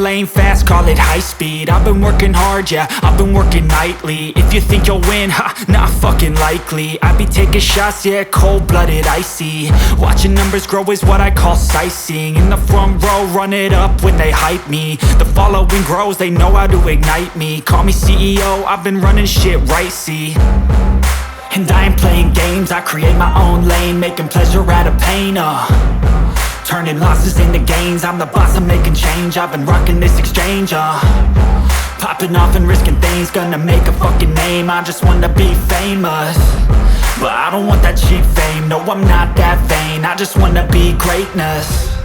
lane fast, call it high speed. I've been working hard, yeah, I've been working nightly. If you think you'll win, ha, not fucking likely. I be taking shots, yeah, cold-blooded, icy. Watching numbers grow is what I call sightseeing. In the front row, run it up when they hype me. The following grows, they know how to ignite me. Call me CEO, I've been running shit right, see. And I ain't playing games, I create my own lane, making pleasure out of pain, turning losses into gains. I'm the boss, I'm making change. I've been rocking this exchange, popping off and risking things. Gonna make a fucking name, I just wanna be famous. But I don't want that cheap fame, no I'm not that vain. I just wanna be greatness.